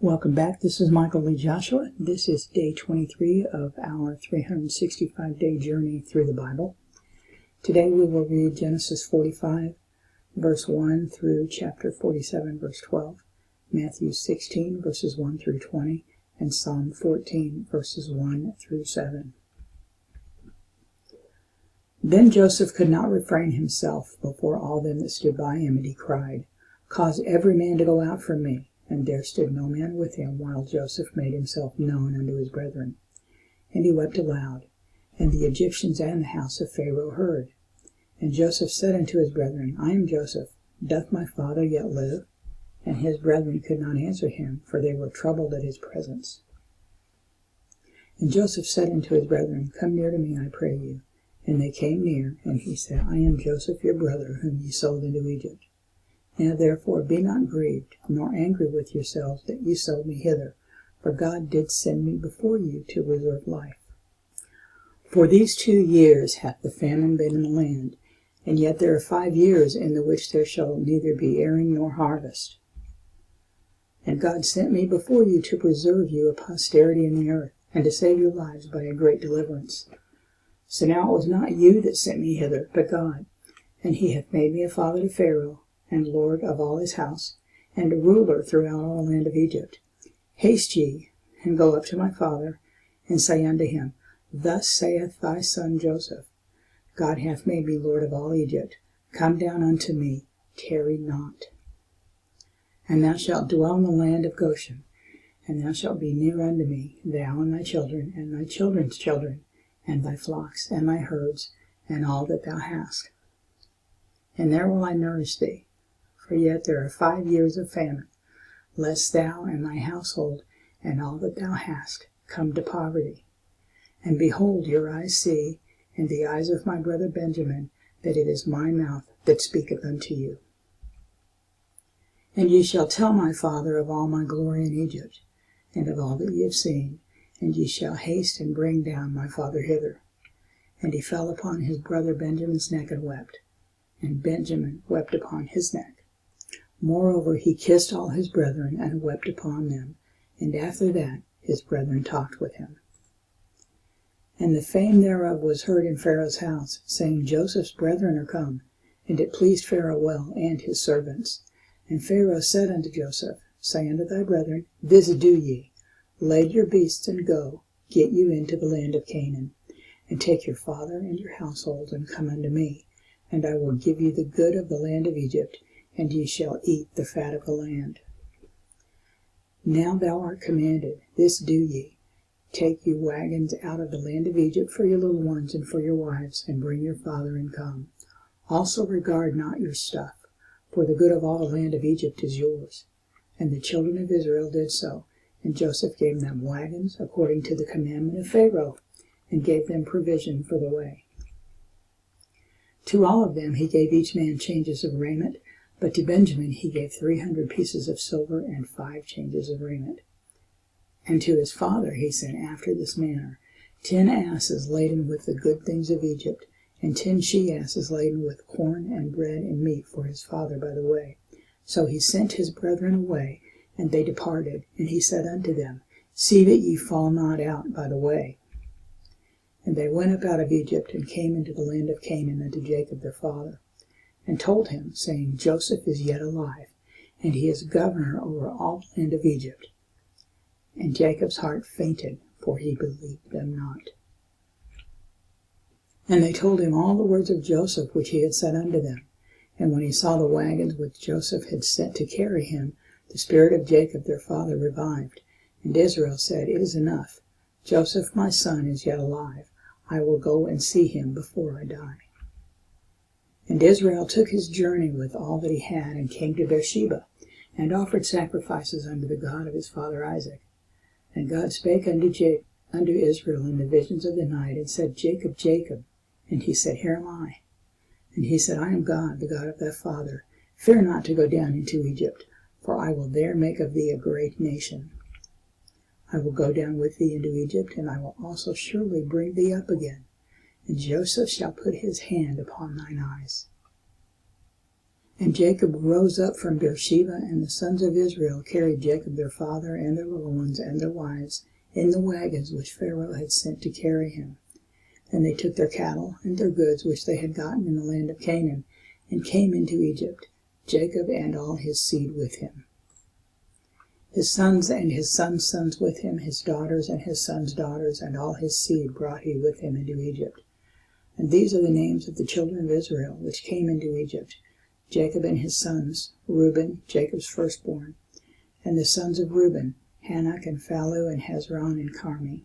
Welcome back. This is Michael Lee Joshua. This is day 23 of our 365-day journey through the Bible. Today we will read Genesis 45, verse 1 through chapter 47, verse 12, Matthew 16, verses 1 through 20, and Psalm 14, verses 1 through 7. Then Joseph could not refrain himself before all them that stood by him, and he cried, "Cause every man to go out from me." And there stood no man with him, while Joseph made himself known unto his brethren. And he wept aloud. And the Egyptians and the house of Pharaoh heard. And Joseph said unto his brethren, I am Joseph. Doth my father yet live? And his brethren could not answer him, for they were troubled at his presence. And Joseph said unto his brethren, Come near to me, I pray you. And they came near, and he said, I am Joseph your brother, whom ye sold into Egypt. Now therefore be not grieved, nor angry with yourselves that ye sold me hither, for God did send me before you to reserve life. For these 2 years hath the famine been in the land, and yet there are 5 years in the which there shall neither be airing nor harvest. And God sent me before you to preserve you a posterity in the earth, and to save your lives by a great deliverance. So now it was not you that sent me hither, but God, and he hath made me a father to Pharaoh, and lord of all his house, and a ruler throughout all the land of Egypt. Haste ye, and go up to my father, and say unto him, Thus saith thy son Joseph, God hath made me lord of all Egypt. Come down unto me, tarry not. And thou shalt dwell in the land of Goshen, and thou shalt be near unto me, thou and thy children, and thy children's children, and thy flocks, and thy herds, and all that thou hast. And there will I nourish thee. For yet there are 5 years of famine, lest thou and thy household and all that thou hast come to poverty. And behold, your eyes see, and the eyes of my brother Benjamin, that it is my mouth that speaketh unto you. And ye shall tell my father of all my glory in Egypt, and of all that ye have seen, and ye shall haste and bring down my father hither. And he fell upon his brother Benjamin's neck and wept, and Benjamin wept upon his neck. Moreover, he kissed all his brethren, and wept upon them, and after that his brethren talked with him. And the fame thereof was heard in Pharaoh's house, saying, Joseph's brethren are come, and it pleased Pharaoh well, and his servants. And Pharaoh said unto Joseph, Say unto thy brethren, This do ye, lade your beasts, and go, get you into the land of Canaan, and take your father and your household, and come unto me, and I will give you the good of the land of Egypt, and ye shall eat the fat of the land. Now thou art commanded, this do ye, take you wagons out of the land of Egypt for your little ones and for your wives, and bring your father and come. Also regard not your stuff, for the good of all the land of Egypt is yours. And the children of Israel did so, and Joseph gave them wagons according to the commandment of Pharaoh, and gave them provision for the way. To all of them he gave each man changes of raiment, but to Benjamin he gave 300 pieces of silver and 5 changes of raiment. And to his father he sent after this manner, 10 asses laden with the good things of Egypt, and 10 she-asses laden with corn and bread and meat for his father by the way. So he sent his brethren away, and they departed. And he said unto them, See that ye fall not out by the way. And they went up out of Egypt, and came into the land of Canaan unto Jacob their father, and told him, saying, Joseph is yet alive, and he is governor over all the land of Egypt. And Jacob's heart fainted, for he believed them not. And they told him all the words of Joseph which he had said unto them. And when he saw the wagons which Joseph had sent to carry him, the spirit of Jacob their father revived. And Israel said, It is enough. Joseph my son is yet alive. I will go and see him before I die. And Israel took his journey with all that he had, and came to Beersheba, and offered sacrifices unto the God of his father Isaac. And God spake unto Israel in the visions of the night, and said, Jacob, Jacob. And he said, Here am I. And he said, I am God, the God of thy father. Fear not to go down into Egypt, for I will there make of thee a great nation. I will go down with thee into Egypt, and I will also surely bring thee up again. And Joseph shall put his hand upon thine eyes. And Jacob rose up from Beersheba, and the sons of Israel carried Jacob their father and their little ones and their wives in the wagons which Pharaoh had sent to carry him. And they took their cattle and their goods which they had gotten in the land of Canaan, and came into Egypt, Jacob and all his seed with him. His sons and his sons' sons with him, his daughters and his sons' daughters, and all his seed brought he with him into Egypt. And these are the names of the children of Israel which came into Egypt: Jacob and his sons, Reuben, Jacob's firstborn, and the sons of Reuben, Hanok and Phallu and Hezron and Carmi.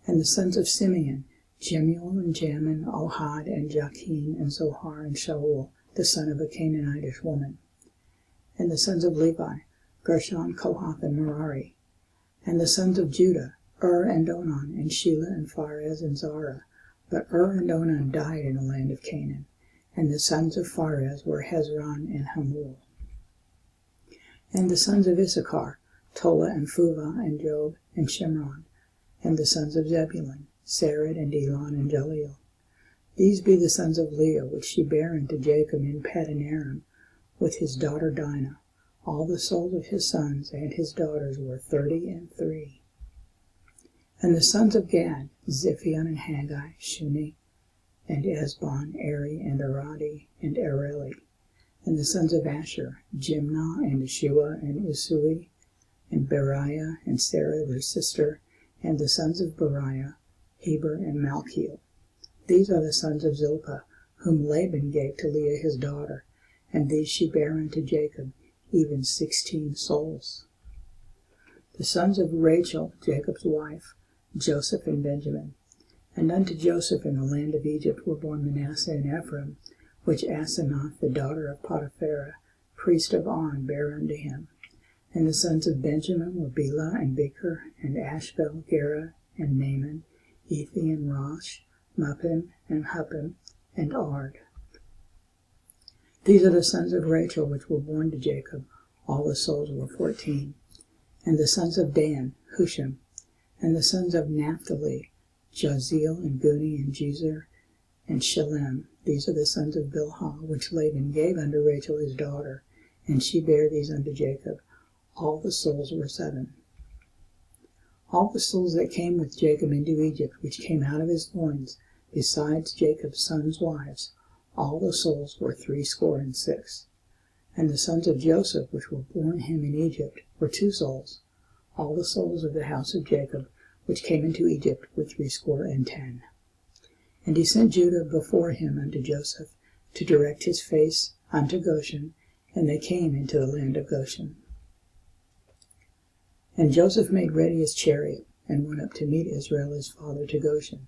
And the sons of Simeon, Jemuel and Jamin, Ohad and Jachin and Zohar and Shaul, the son of a Canaanitish woman. And the sons of Levi, Gershon, Kohath, and Merari. And the sons of Judah, and Onan, and Shelah, and Pharez, and Zara. But and Onan died in the land of Canaan. And the sons of Pharez were Hezron and Hamul. And the sons of Issachar, Tola, and Phuvah, and Job, and Shimron. And the sons of Zebulun, Sarid, and Elon, and Jaleel. These be the sons of Leah, which she bare unto Jacob in Paddan Aram, with his daughter Dinah. All the souls of his sons and his daughters were 33. And the sons of Gad, Ziphion, and Haggai, Shuni, and Esbon, Eri, and Aradi, and Areli. And the sons of Asher, Jimnah, and Ishua, and Isui, and Beriah, and Sarah their sister, and the sons of Beriah, Heber, and Malchiel. These are the sons of Zilpah, whom Laban gave to Leah his daughter, and these she bare unto Jacob, even 16 souls. The sons of Rachel, Jacob's wife, Joseph and Benjamin. And unto Joseph in the land of Egypt were born Manasseh and Ephraim, which Asenath, the daughter of Potipharah, priest of On, bare unto him. And the sons of Benjamin were Bela and Becher, and Ashbel, Gera, and Naaman, Ethi and Rosh, Muppim and Huppim, and Ard. These are the sons of Rachel which were born to Jacob. All the souls were 14. And the sons of Dan, Hushim. And the sons of Naphtali, Jaziel, and Guni, and Jezer, and Shalem. These are the sons of Bilhah, which Laban gave unto Rachel his daughter, and she bare these unto Jacob. All the souls were 7. All the souls that came with Jacob into Egypt, which came out of his loins, besides Jacob's sons' wives, all the souls were 66. And the sons of Joseph, which were born him in Egypt, were 2 souls. All the souls of the house of Jacob, which came into Egypt, were 70. And he sent Judah before him unto Joseph, to direct his face unto Goshen, and they came into the land of Goshen. And Joseph made ready his chariot, and went up to meet Israel his father to Goshen,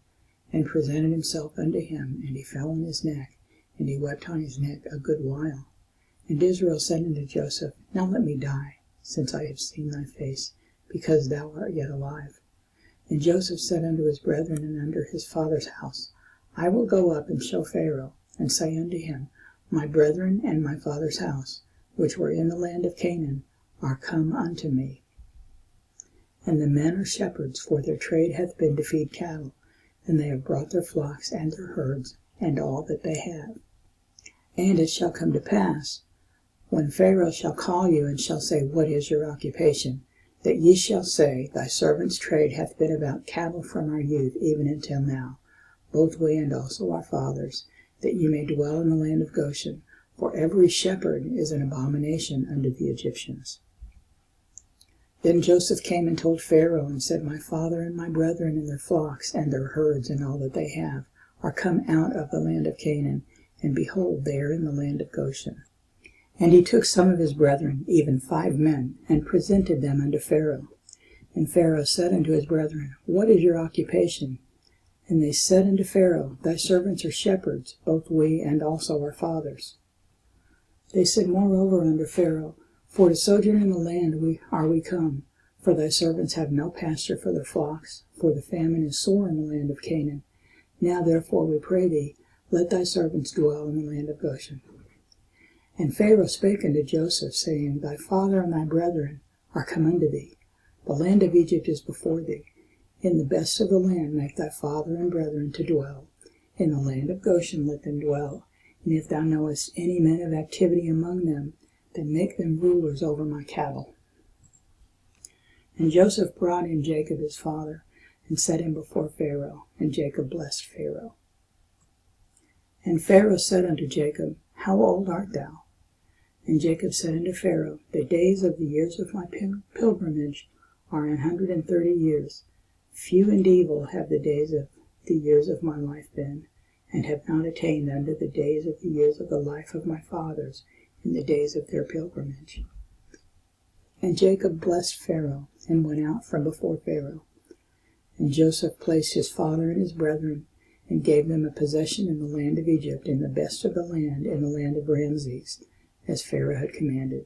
and presented himself unto him, and he fell on his neck, and he wept on his neck a good while. And Israel said unto Joseph, Now let me die, since I have seen thy face, because thou art yet alive. And Joseph said unto his brethren and unto his father's house, I will go up and show Pharaoh, and say unto him, My brethren and my father's house, which were in the land of Canaan, are come unto me. And the men are shepherds, for their trade hath been to feed cattle, and they have brought their flocks and their herds, and all that they have. And it shall come to pass, when Pharaoh shall call you, and shall say, What is your occupation? That ye shall say, Thy servant's trade hath been about cattle from our youth even until now, both we and also our fathers, that ye may dwell in the land of Goshen, for every shepherd is an abomination unto the Egyptians. Then Joseph came and told Pharaoh, and said, My father and my brethren and their flocks and their herds and all that they have are come out of the land of Canaan, and behold, they are in the land of Goshen. And he took some of his brethren, even 5 men, and presented them unto Pharaoh. And Pharaoh said unto his brethren, What is your occupation? And they said unto Pharaoh, Thy servants are shepherds, both we and also our fathers. They said moreover unto Pharaoh, For to sojourn in the land are we come, for thy servants have no pasture for their flocks, for the famine is sore in the land of Canaan. Now therefore we pray thee, let thy servants dwell in the land of Goshen. And Pharaoh spake unto Joseph, saying, Thy father and thy brethren are come unto thee. The land of Egypt is before thee. In the best of the land make thy father and brethren to dwell. In the land of Goshen let them dwell. And if thou knowest any men of activity among them, then make them rulers over my cattle. And Joseph brought in Jacob his father, and set him before Pharaoh, and Jacob blessed Pharaoh. And Pharaoh said unto Jacob, How old art thou? And Jacob said unto Pharaoh, The days of the years of my pilgrimage are 130 years. Few and evil have the days of the years of my life been, and have not attained unto the days of the years of the life of my fathers in the days of their pilgrimage. And Jacob blessed Pharaoh, and went out from before Pharaoh. And Joseph placed his father and his brethren, and gave them a possession in the land of Egypt, in the best of the land, in the land of Ramses, as Pharaoh had commanded.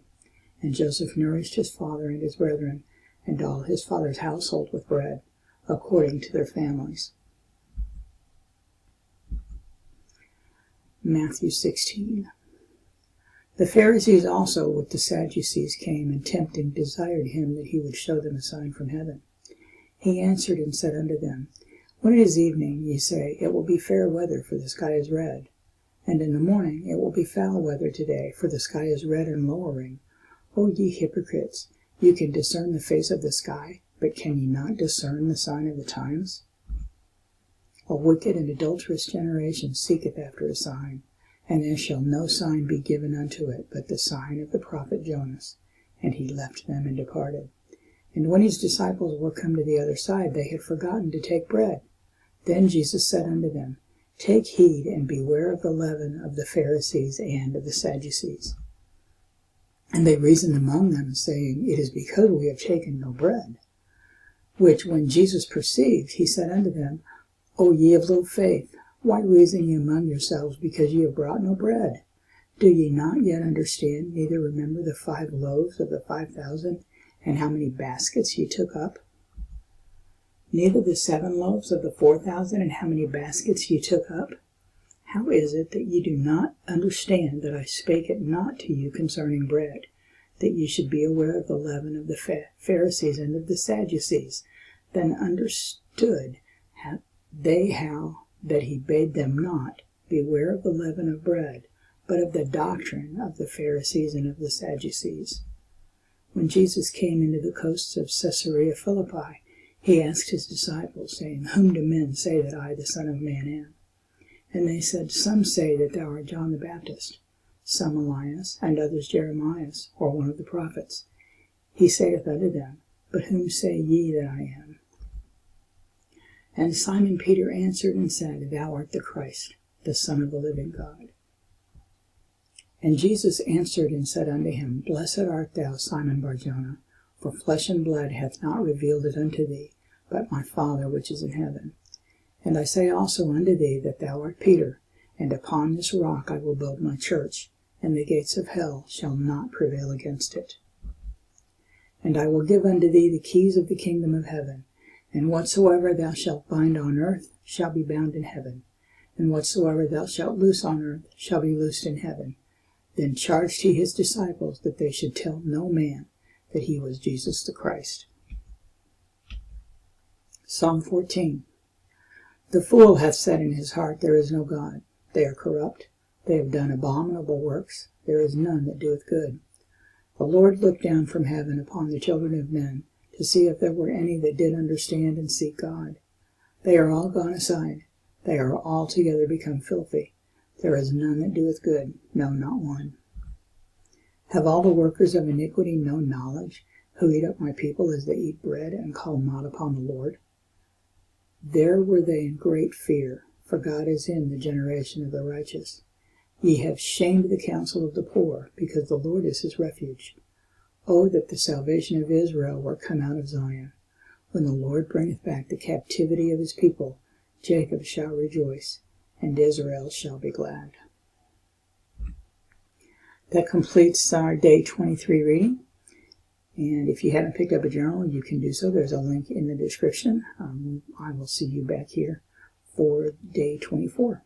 And Joseph nourished his father and his brethren, and all his father's household with bread, according to their families. Matthew 16. The Pharisees also with the Sadducees came, and tempting desired him that he would show them a sign from heaven. He answered and said unto them, When it is evening, ye say, It will be fair weather, for the sky is red. And in the morning, It will be foul weather today, for the sky is red and lowering. O ye hypocrites, you can discern the face of the sky, but can ye not discern the sign of the times? A wicked and adulterous generation seeketh after a sign, and there shall no sign be given unto it, but the sign of the prophet Jonas. And he left them and departed. And when his disciples were come to the other side, they had forgotten to take bread. Then Jesus said unto them, Take heed, and beware of the leaven of the Pharisees and of the Sadducees. And they reasoned among them, saying, It is because we have taken no bread. Which when Jesus perceived, he said unto them, O ye of little faith, why reason ye among yourselves, because ye have brought no bread? Do ye not yet understand, neither remember the 5 loaves of the 5,000, and how many baskets ye took up? Neither the 7 loaves of the 4,000, and how many baskets ye took up? How is it that ye do not understand that I spake it not to you concerning bread, that ye should be aware of the leaven of the Pharisees and of the Sadducees? Then understood how that he bade them not beware of the leaven of bread, but of the doctrine of the Pharisees and of the Sadducees. When Jesus came into the coasts of Caesarea Philippi, he asked his disciples, saying, Whom do men say that I, the Son of Man, am? And they said, Some say that thou art John the Baptist, some Elias, and others Jeremias, or one of the prophets. He saith unto them, But whom say ye that I am? And Simon Peter answered and said, Thou art the Christ, the Son of the living God. And Jesus answered and said unto him, Blessed art thou, Simon Bar-Jonah, for flesh and blood hath not revealed it unto thee, but my Father which is in heaven. And I say also unto thee that thou art Peter, and upon this rock I will build my church, and the gates of hell shall not prevail against it. And I will give unto thee the keys of the kingdom of heaven, and whatsoever thou shalt bind on earth shall be bound in heaven, and whatsoever thou shalt loose on earth shall be loosed in heaven. Then charged he his disciples that they should tell no man that he was Jesus the Christ. Psalm 14. The fool hath said in his heart, There is no God. They are corrupt. They have done abominable works. There is none that doeth good. The Lord looked down from heaven upon the children of men, to see if there were any that did understand and seek God. They are all gone aside. They are altogether become filthy. There is none that doeth good, no, not one. Have all the workers of iniquity no knowledge, who eat up my people as they eat bread, and call not upon the Lord? There were they in great fear, for God is in the generation of the righteous. Ye have shamed the counsel of the poor, because the Lord is his refuge. O that the salvation of Israel were come out of Zion. When the Lord bringeth back the captivity of his people, Jacob shall rejoice, and Israel shall be glad. That completes our day 23 reading. And if you haven't picked up a journal, you can do so. There's a link in the description. I will see you back here for day 24.